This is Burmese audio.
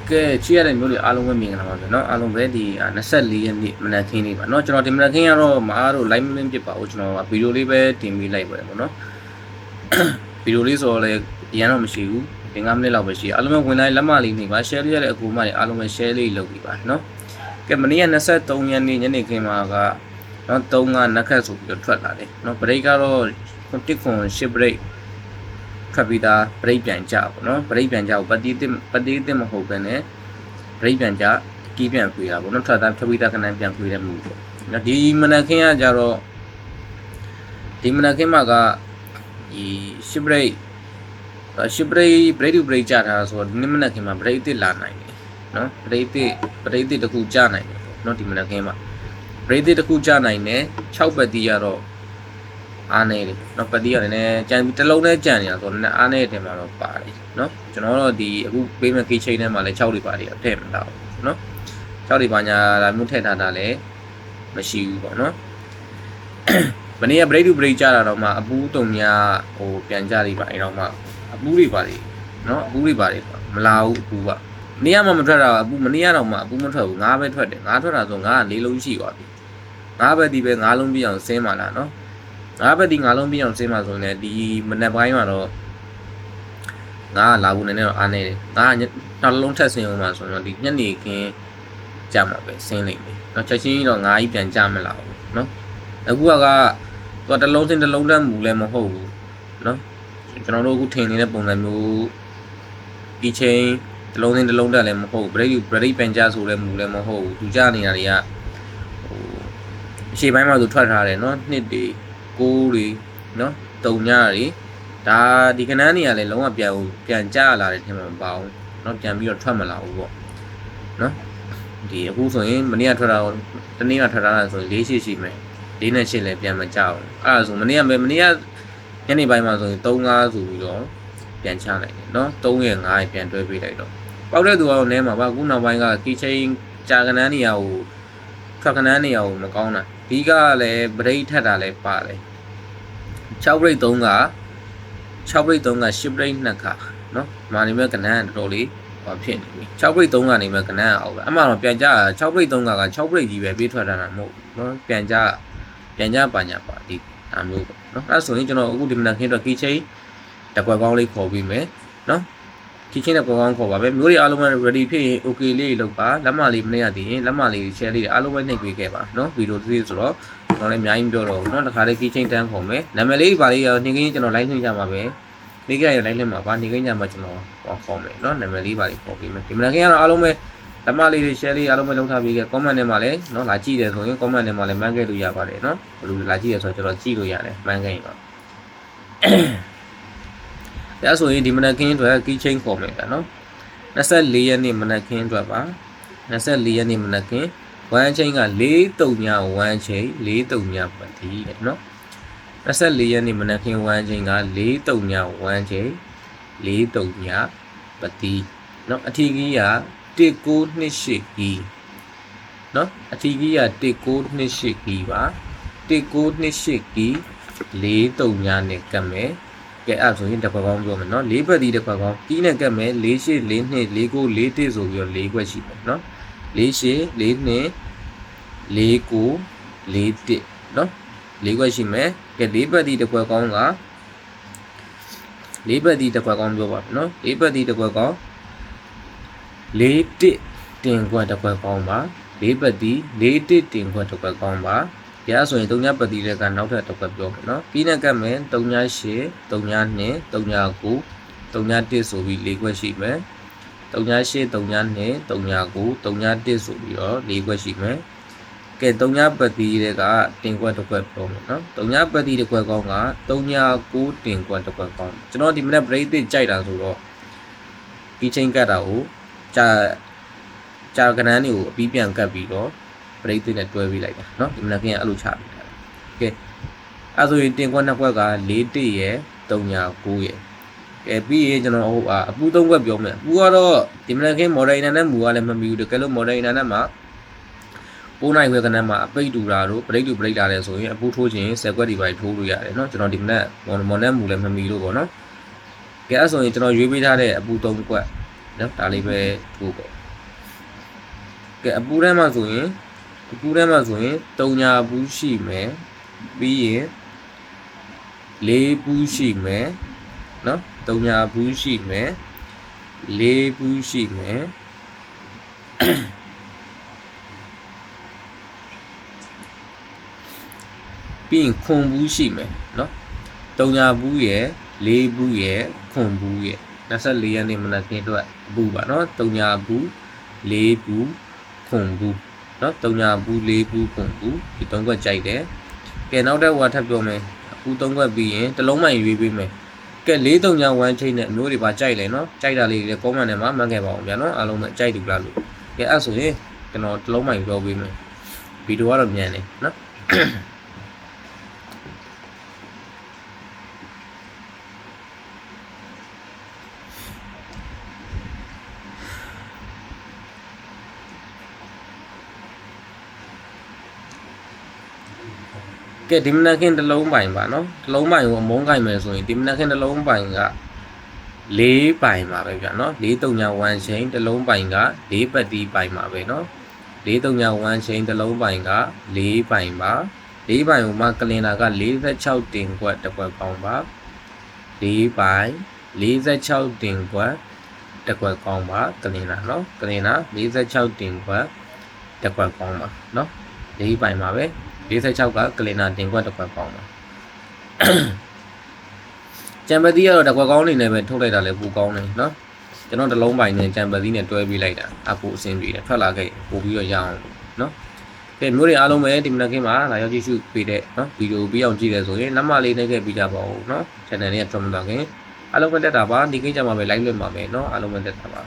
ကဲချီရတဲ့မျိုးတွေအားလုံးပဲမြင်ကြပါမယ်เนาะအားလုံးပဲဒီ24ရက်နေ့မနက်ခင်းလေးပါเนาะကျွန်တော်ဒီမနက်ခင်းကတော့မအားတို့ live မင်းဖြစ်ပါဘူးကျွန်တော်ဗီဒီယိုလေးပဲတင်ပေးလိုက်ပါတယ်ပေါ့เนาะဗီဒီယိုလေးဆိုတော့လည်းရန်တော့မရှိဘူး5မိနစ်လောက်ပဲရှိအားလုံးပဲဝင်လိုက်လက်မလေးနေပါ share လေးရတဲ့အကူမတွေအားလုံးပဲ share လေးလုပ်ပြီးပါเนาะကဲမနေ့က23ရက်နေ့ညနေခင်းမှာကเนาะ3ကနက်ခတ်ဆိုပြီးတော့ထွက်လာတယ်เนาะ break ကတော့1.8 break ခပ်ပြီးသား break ပြန်ကြပါเนาะ break ပြန်ကြကိုပတ်တီးတစ်မဟုတ်ပဲနဲ့ break ပြန်ကြကီးပြန်ခွေတာပေါ့เนาะထွက်ပြီးသားခဏပြန်ခွေတဲ့မှုပေါ့เนาะဒီမနက်ခင်းကကြတော့ဒီမနက်ခင်းမှာကဒီ10 break to break ကြတာဆိုတော့ဒီမနက်ခင်းမှာ break တစ်လာနိုင်တယ်เนาะ break တစ်တခုကြနိုင်တယ်เนาะဒီမနက်ခင်းမှာ break တစ်တခုကြနိုင်တယ်6ပတ်တီးရတော့အားနေတယ်เนาะပတ်တီးရတယ်နည်းကြံတစ်လုံးနဲ့ကြံနေတာဆိုတော့နည်းအားနေတဲ့မှာတော့ပါတယ်เนาะကျွန်တော်တို့ဒီအခုပေးမဲ့ key chain ထဲမှာလည်း6တွေပါတယ်ထည့်မထားဘူးเนาะ6တွေပါညာဒါမျိုးထည့်ထားတာလည်းမရှိဘူးပေါ့เนาะမနေ့က break to break ကြတာတော့မှအပူးတုံညာဟိုပြန်ကြလိမ့်ပါအဲ့တော့မှအပူးတွေပါတယ်เนาะအပူးတွေပါတယ်မလာဘူးအပူးကမနေ့ကမှမထွက်တာအပူးမနေ့ကတော့မှအပူးမထွက်ဘူး9ပဲထွက်တယ်9ထွက်တာဆို9က4လုံးရှိသွားပြီ9ပဲဒီပဲ9လုံးပြအောင်ဆင်းပါလားเนาะ9ပဲဒီ9လုံးပြအောင်ဆင်းပါဆိုရင်ဒီမနက်ပိုင်းမှာတော့ငါလာဘူးနည်းနည်းတော့အားနေတယ်ငါနောက်လုံးထက်ဆင်းအောင်မှာဆိုတော့ဒီညနေခင်းကြမှာပဲဆင်းလိမ့်မယ်เนาะချက်ချင်းတော့ငါကြီးပြန်ကြမလာဘူးเนาะအခုကသူကတစ်လုံးစင်းတစ်လုံးတက်မူလည်းမဟုတ်ဘူးเนาะကျွန်တော်တို့အခုထင်နေတဲ့ပုံစံမျိုးဒီချိန်တစ်လုံးစင်းတစ်လုံးတက်လည်းမဟုတ် break ပြန်ကြဆိုလည်းမူလည်းမဟုတ်ဘူးသူကြနေတာတွေကဟိုအရှိပိုင်းမှာသူထွက်ထားတယ်เนาะနှစ်တွေ6တွေเนาะ3ညတွေဒါဒီကနန်းတွေကလည်းလုံးဝပြန်ကြလာတဲ့ထင်မှာမပါဘူးเนาะပြန်ပြီးတော့ထွက်မလာဘူးပေါ့เนาะဒီအခုဆိုရင်မနေ့ကထွက်တာတနေ့ကထွက်တာဆိုရင်4ရှိမယ်4နဲ့8လည်းပြန်မကြဘူးအဲ့ဒါဆိုမနေ့ကညနေပိုင်းမှာဆိုရင်3-5ဆိုပြီးတော့ပြန်ချလိုက်တယ်เนาะ3ရဲ့5ရဲ့ပြန်တွဲပေးလိုက်တော့ပေါက်တဲ့သူကတော့နဲမှာပါအခုနောက်ပိုင်းကကီချင်းကြာကနန်းနေရာကိုထွက်ကနန်းနေရာကိုမကောင်းတာဒီကလည်း break ထက်တာလည်းပါတယ်6 break 3က6 break 3က10 break 2ခါเนาะမာနေမဲ့ကနန်းတော်တော်လေးဟောဖြစ်နေပြီ6 break 3ကနေမဲ့ကနန်းအောင်ပဲအမှတော့ပြန်ကြ6 break 3က6 break ကြီးပဲပြေးထွက်တာမဟုတ်เนาะပြန်ကြပါညာပါဒီဒါမျိုးပေါ့เนาะအဲ့ဆိုရင်ကျွန်တော်အခုဒီမနက်ခင်းတော့ key chain တကွက်ကောင်းလေးခေါ်ပြီးမယ်เนาะ key chain တကွက်ကောင်းခေါ်ပါပဲမျိုးတွေအားလုံးပဲ ready ဖြစ်ရင် okay လေးလုပ်ပါလက်မလေးမနေ့ကတည်ရင်လက်မလေး share လေးအားလုံးပဲနှိပ်ပေးခဲ့ပါเนาะဗီဒီယိုသေးဆိုတော့ကျွန်တော်လည်းအများကြီးပြောတော့ဘူးเนาะတခါလေး key chain တန်းခေါ်မယ်နာမည်လေးပါလေးရောနှိပ်ခင်းကျွန်တော် live နှိပ်ကြမှာပဲနေ့ကရ live နဲ့မှာပါနှိပ်ခင်းကြမှာကျွန်တော်ခေါ်မယ်เนาะနာမည်လေးပါလေးခေါ်ပေးမယ်ဒီမနက်ခင်းကတော့အားလုံးပဲလက်မလေးတွေ share လေးအားလုံးပဲလုပ်ထားပေးခဲ့ comment ထဲမှာလည်းเนาะလာကြည့်တယ်ဆိုရင် comment ထဲမှာလည်းမှန်းခဲ့လို့ရပါတယ်เนาะဘယ်လိုလာကြည့်ရဆိုတော့ကျွန်တော်ကြည့်လို့ရတယ်မှန်းခဲ့ရင်တော့ဒါဆိုရင်ဒီမနက်ခင်းအတွက် key chain ခေါ်မယ်ဗျာเนาะ24ရက်နေ့မနက်ခင်းအတွက်ပါ24ရက်နေ့မနက်ခင်း1 chain က4-3ည1 chain 4-3ညပတ်တီးเนาะ24ရက်နေ့မနက်ခင်း1 chain က4-3ည1 chain 4-3ညပတ်တီးเนาะအထီးကြီးက1928ကီเนาะအထီးကြီးက1928ကီပါ1928ကီ4-3ညနဲ့ကတ်မယ်ကဲအဲ့ဆိုရင်တစ်ခွက်ကောင်းပြောမယ်เนาะ4ပတ်တီးတစ်ခွက်ကောင်းကြီးနဲ့ကတ်မယ်48 42 49 41ဆိုပြီးတော့4ခွက်ရှိမယ်เนาะ48 42 49 41เนาะ4ခွက်ရှိမယ်ကဲ4ပတ်တီးတစ်ခွက်ကောင်းက4ပတ်တီးတစ်ခွက်ကောင်းပြောပါမယ်เนาะ4ပတ်တီးတစ်ခွက်ကောင်း4-1တင်ခွက်တစ်ခွက်ကောင်းပါ4ပတ်တီး4-1တင်ခွက်တစ်ခွက်ကောင်းပါရဆိုရင်3ညပတ်တီးတဲ့ကနောက်ထပ်တစ်ခွက်ပြောမယ်เนาะပြီးနဲ့ကတ်မယ်3-8 3-2 3-9 3-1ဆိုပြီး4ခွက်ရှိမယ်3-8 3-2 3-9 3-1ဆိုပြီးတော့4ခွက်ရှိမယ်ကဲ3ညပတ်တီးတဲ့ကတင်ခွက်တစ်ခွက်ပြောမယ်เนาะ3ညပတ်တီးတစ်ခွက်ကောင်းက3-9တင်ခွက်တစ်ခွက်ကောင်းကျွန်တော်ဒီမနေ့ break တစ်ကြိုက်တာဆိုတော့ဒီချိန်ကတ်တာကိုကြာကနန်းတွေကိုအပြီးပြန်ကတ်ပြီးတော့ break တွေနဲ့တွဲပြီးလိုက်တာเนาะဒီမနက်ကင်းအဲ့လိုချပြီးတာကဲအဲ့ဆိုရင်တင်ခွက်နှစ်ခွက်က4-1ရယ်3-9ရယ်ကဲပြီးရင်ကျွန်တော်ဟိုအပူ3ခွက်ပြောမယ်အပူကတော့ဒီမနက်ကင်း moderator နဲ့မူကလည်းမမီဘူးတကယ်လို့ moderator နဲ့မှာ9နိုင်ခွက်ကနန်းမှာအပိတ်တူတာတို့ break to break လာတယ်ဆိုရင်အပူထိုးခြင်း10ခွက်ဒီပိုင်းထိုးလို့ရတယ်เนาะကျွန်တော်ဒီမနက် moderator နဲ့မူလည်းမမီလို့ပေါ့เนาะကဲအဲ့ဆိုရင်ကျွန်တော်ရွေးပေးထားတဲ့အပူ3ခွက် နော်ဒါလေးပဲထိုးပေါ့ကဲအပူထဲမှာဆိုရင်3ညာဘူးရှိမယ်ပြီးရင်4ဘူးရှိမယ်နော်3ညာဘူးရှိမယ်4ဘူးရှိမယ်ပြီးရင်ခွန်ဘူးရှိမယ်နော်3ညာဘူးရယ်4ဘူးရယ်ခွန်ဘူးရယ်24ရက်နေ့မနက်ခင်းအတွက်အပူပါနော်3ညာဘူး4ဘူးခွန်ဘူးနော်3ညာဘူး4ဘူးခွန်ဘူးဒီ3ခွက်ကြိုက်တယ်ကဲနောက်တစ်ဝါထပ်ပြောမယ်အပူ3ခွက်ပြီးရင်တစ်လုံးမှရွေးပေးမယ်ကဲ4 3ညာ1ချိန်နဲ့အမျိုးတွေပါကြိုက်လဲနော်ကြိုက်တာလေးတွေ comment ထဲမှာမှတ်ခဲ့ပါအောင်ဗျာနော်အားလုံးပဲကြိုက်တူလားလို့ကဲအဲ့ဆိုရင်ကျွန်တော်တစ်လုံးမှပြောပေးမယ်ဗီဒီယိုကတော့မြန်နေနော်ကဲဒီမနက်ခင်းတစ်လုံးပိုင်ပါနော်တစ်လုံးပိုင်ကိုအမုန်းကြိုက်မယ်ဆိုရင်ဒီမနက်ခင်းတစ်လုံးပိုင်က4ပိုင်ပါပဲဗျာနော်4 3ညာ1ချိန်တစ်လုံးပိုင်က4ပတ်တီးပိုင်ပါပဲနော်4 3ညာ1ချိန်တစ်လုံးပိုင်က4ပိုင်ပါ4ပိုင်ကိုမှကလင်တာက46တင်ခွက်တစ်ခွက်ကောင်းပါ4ပိုင်46တင်ခွက်တစ်ခွက်ကောင်းပါကလင်တာနော်ကလင်တာ46တင်ခွက်တစ်ခွက်ကောင်းပါနော်4ပိုင်ပါပဲ46ကကလင်နာတင်ခွက်တစ်ခွက်ပေါင်းပါကြံပတိကတော့တစ်ခွက်ကောင်းနေနဲ့ပဲထုတ်လိုက်တာလည်းပူကောင်းတယ်နော်ကျွန်တော်တစ်လုံးပိုင်နဲ့ကြံပတိနဲ့တွဲပြီးလိုက်တာအပူအဆင်ပြေတယ်ထွက်လာခဲ့ပို့ပြီးတော့ရအောင်နော်ကဲမျိုးတွေအားလုံးပဲဒီမနက်ခင်းမှာလာရောက်ကြည့်ရှုပေးတဲ့နော်ဗီဒီယိုပြီးအောင်ကြည့်တယ်ဆိုရင်နံပါတ်လေးနှိပ်ခဲ့ပြီးကြပါဦးနော် channel လေးက drop မသွားခင်အားလုံးပဲတက်တာပါဒီကိစ္စမှာပဲ live လွှင့်ပါမယ်နော်အားလုံးပဲတက်တာပါ